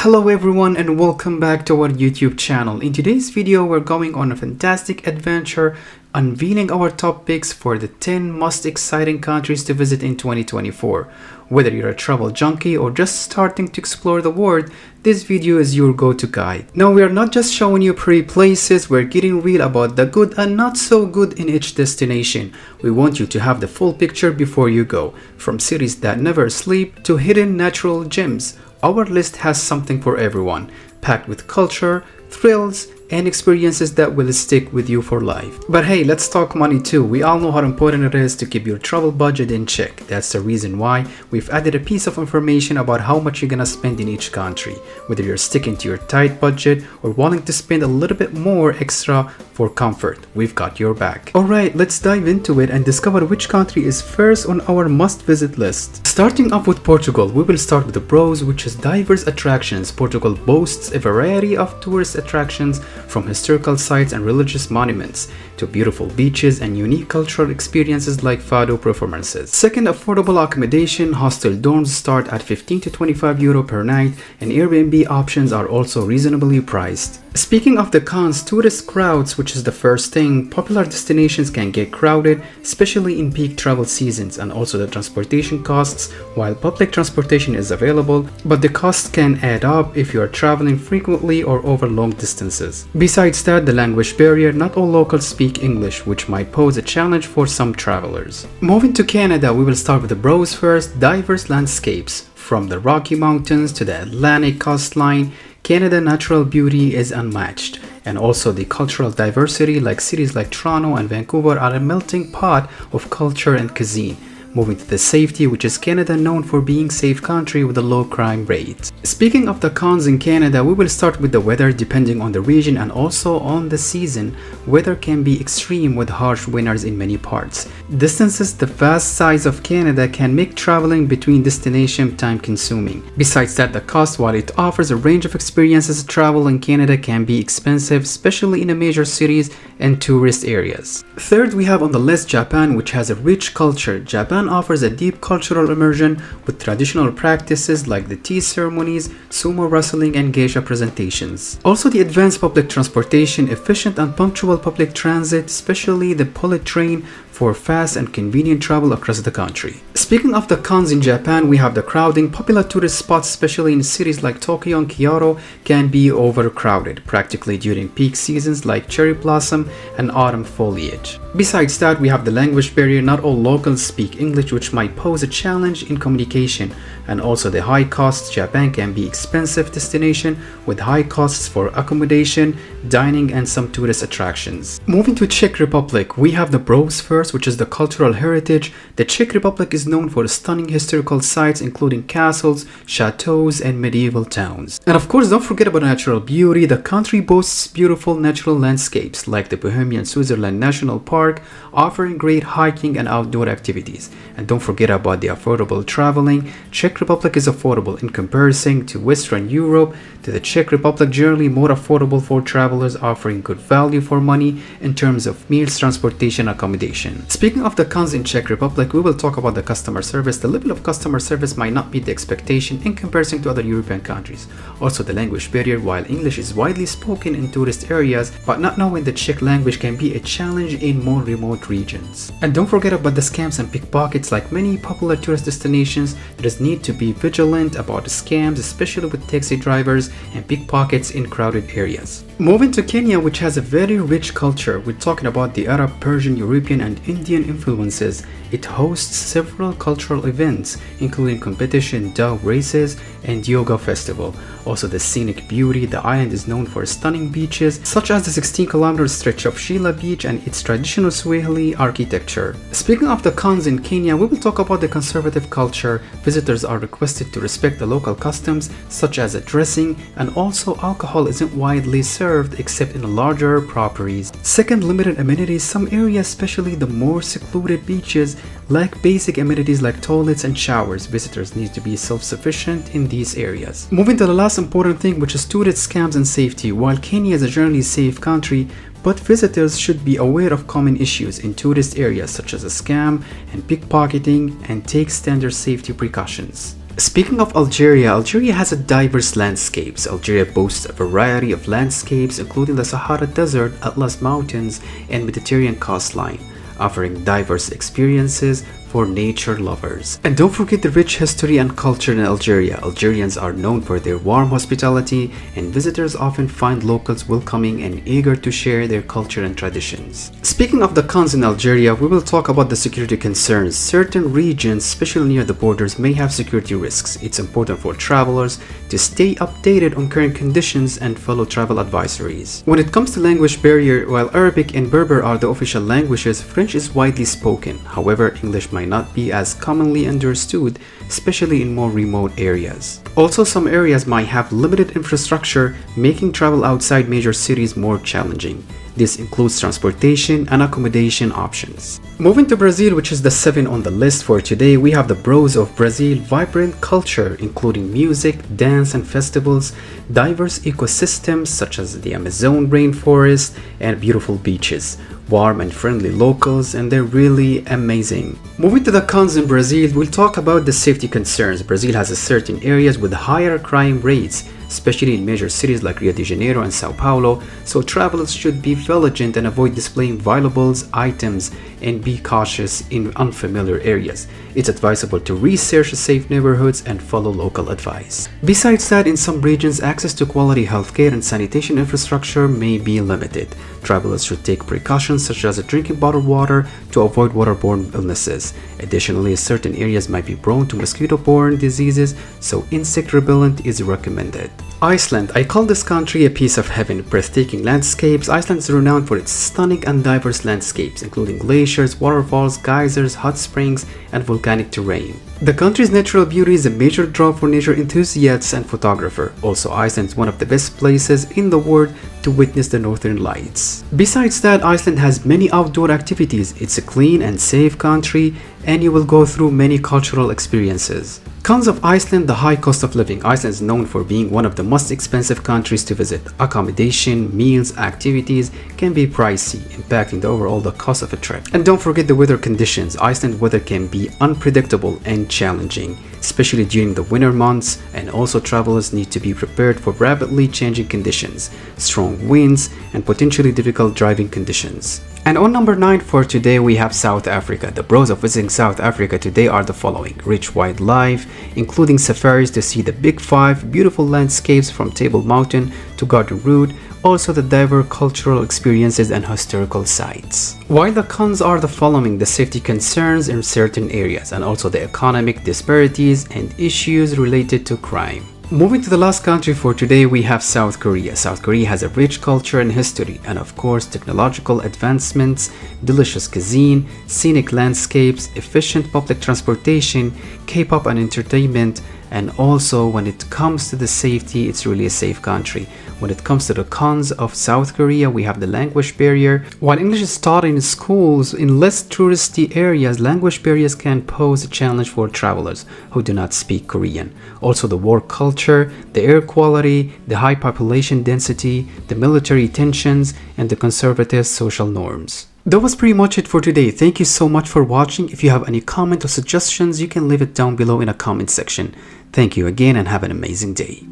Hello everyone and welcome back to our YouTube channel. In today's video, we're going on a fantastic adventure unveiling our top picks for the 10 most exciting countries to visit in 2024. Whether you're a travel junkie or just starting to explore the world, this video is your go-to guide. Now, we are not just showing you pretty places, we're getting real about the good and not so good in each destination. We want you to have the full picture before you go. From cities that never sleep to hidden natural gems, our list has something for everyone, packed with culture, thrills, and experiences that will stick with you for life. But hey, let's talk money too. We all know how important it is to keep your travel budget in check. That's the reason why we've added a piece of information about how much you're gonna spend in each country. Whether you're sticking to your tight budget or wanting to spend a little bit more extra for comfort, we've got your back. Alright, let's dive into it and discover which country is first on our must-visit list. Starting off with Portugal, we will start with the pros, which is diverse attractions. Portugal boasts a variety of tourist attractions, from historical sites and religious monuments to beautiful beaches and unique cultural experiences like fado performances. Second, affordable accommodation. Hostel dorms start at 15 to 25 euro per night, and Airbnb options are also reasonably priced. Speaking of the cons, tourist crowds, which is the first thing. Popular destinations can get crowded, especially in peak travel seasons, and also the transportation costs. While public transportation is available, but the costs can add up if you are traveling frequently or over long distances. Besides that, the language barrier. Not all locals speak English, which might pose a challenge for some travelers. Moving to Canada, we will start with the pros first. Diverse landscapes. From the Rocky Mountains to the Atlantic coastline, Canada's natural beauty is unmatched, and also the cultural diversity, like cities like Toronto and Vancouver are a melting pot of culture and cuisine. Moving to the safety, which is Canada known for being a safe country with a low crime rate. Speaking of the cons in Canada, we will start with the weather. Depending on the region and also on the season, weather can be extreme with harsh winters in many parts. Distances, the vast size of Canada can make traveling between destinations time consuming. Besides that, the cost, while it offers a range of experiences, travel in Canada can be expensive, especially in the major cities and tourist areas. Third, we have on the list Japan, which has a rich culture. Japan offers a deep cultural immersion with traditional practices like the tea ceremonies, sumo wrestling, and geisha presentations. Also, the advanced public transportation, efficient and punctual public transit, especially the bullet train, for fast and convenient travel across the country. Speaking of the cons in Japan, we have the crowding. Popular tourist spots, especially in cities like Tokyo and Kyoto, can be overcrowded, practically during peak seasons like cherry blossom and autumn foliage. Besides that, we have the language barrier. Not all locals speak English, which might pose a challenge in communication. And also the high costs. Japan can be an expensive destination with high costs for accommodation, dining, and some tourist attractions. Moving to Czech Republic, we have the pros first, which is the cultural heritage. The Czech Republic is known for stunning historical sites, including castles, chateaus, and medieval towns. And of course, don't forget about natural beauty. The country boasts beautiful natural landscapes like the Bohemian Switzerland National Park, offering great hiking and outdoor activities. And don't forget about the affordable traveling. Czech Republic is affordable in comparison to Western Europe. To the Czech Republic, generally more affordable for travelers, offering good value for money in terms of meals, transportation, accommodation. Speaking of the cons in Czech Republic, we will talk about the customer service. The level of customer service might not meet the expectation in comparison to other European countries. Also, the language barrier. While English is widely spoken in tourist areas, but not knowing the Czech language can be a challenge in more remote regions. And don't forget about the scams and pickpockets. Like many popular tourist destinations, there is need to be vigilant about scams, especially with taxi drivers and pickpockets in crowded areas. Moving to Kenya, which has a very rich culture. We're talking about the Arab, Persian, European, and Indian influences. It hosts several cultural events, including competition, dog races, and yoga festival. Also, the scenic beauty. The island is known for stunning beaches, such as the 16-kilometer stretch of Sheila Beach and its traditional Swahili architecture. Speaking of the cons in Kenya, we will talk about the conservative culture. Visitors are requested to respect the local customs, such as dressing, and also alcohol isn't widely served except in larger properties. Second, limited amenities. Some areas, especially the more secluded beaches, lack basic amenities like toilets and showers. Visitors need to be self-sufficient in these areas. Moving to the last important thing, which is tourist scams and safety. While Kenya is a generally safe country, but visitors should be aware of common issues in tourist areas such as a scam and pickpocketing, and take standard safety precautions. Speaking of Algeria, Algeria has a diverse landscapes. Algeria boasts a variety of landscapes including the Sahara Desert, Atlas Mountains, and Mediterranean coastline, offering diverse experiences for nature lovers. And don't forget the rich history and culture in Algeria. Algerians are known for their warm hospitality, and visitors often find locals welcoming and eager to share their culture and traditions. Speaking of the cons in Algeria, we will talk about the security concerns. Certain regions, especially near the borders, may have security risks. It's important for travelers to stay updated on current conditions and follow travel advisories. When it comes to language barrier, while Arabic and Berber are the official languages, French is widely spoken. However, English might not be as commonly understood, especially in more remote areas. Also, some areas might have limited infrastructure, making travel outside major cities more challenging. This includes transportation and accommodation options. Moving to Brazil, which is the 7th on the list for today, we have the pros of Brazil: vibrant culture, including music, dance, and festivals, diverse ecosystems such as the Amazon rainforest, and beautiful beaches, warm and friendly locals, and they're really amazing. Moving to the cons in Brazil, we'll talk about the safety concerns. Brazil has certain areas with higher crime rates, especially in major cities like Rio de Janeiro and Sao Paulo, so travelers should be vigilant and avoid displaying valuables, items, and be cautious in unfamiliar areas. It's advisable to research safe neighborhoods and follow local advice. Besides that, in some regions, access to quality healthcare and sanitation infrastructure may be limited. Travelers should take precautions such as drinking bottled water to avoid waterborne illnesses. Additionally, certain areas might be prone to mosquito-borne diseases, so insect repellent is recommended. Iceland. I call this country a piece of heaven. Breathtaking landscapes. Iceland is renowned for its stunning and diverse landscapes, including glaciers, waterfalls, geysers, hot springs, and volcanic terrain. The country's natural beauty is a major draw for nature enthusiasts and photographers. Also, Iceland is one of the best places in the world to witness the northern lights. Besides that, Iceland has many outdoor activities. It's a clean and safe country, and you will go through many cultural experiences. Cons of Iceland: the high cost of living. Iceland is known for being one of the most expensive countries to visit. Accommodation, meals, activities can be pricey, impacting the cost of a trip. And don't forget the weather conditions. Iceland weather can be unpredictable and challenging, especially during the winter months, and also travelers need to be prepared for rapidly changing conditions, strong winds, and potentially difficult driving conditions. And on number 9 for today, we have South Africa. The pros of visiting South Africa today are the following: rich wildlife, including safaris to see the Big Five, beautiful landscapes from Table Mountain to Garden Route, also the diverse cultural experiences and historical sites. While the cons are the following: the safety concerns in certain areas, and also the economic disparities and issues related to crime. Moving to the last country for today, we have South Korea. South Korea has a rich culture and history, and of course technological advancements, delicious cuisine, scenic landscapes, efficient public transportation, K-pop and entertainment, and also when it comes to the safety, it's really a safe country. When it comes to the cons of South Korea, we have the language barrier. While English is taught in schools in less touristy areas, language barriers can pose a challenge for travelers who do not speak Korean. Also the work culture, the air quality, the high population density, the military tensions, and the conservative social norms. That was pretty much it for today. Thank you so much for watching. If you have any comment or suggestions, you can leave it down below in a comment section. Thank you again and have an amazing day.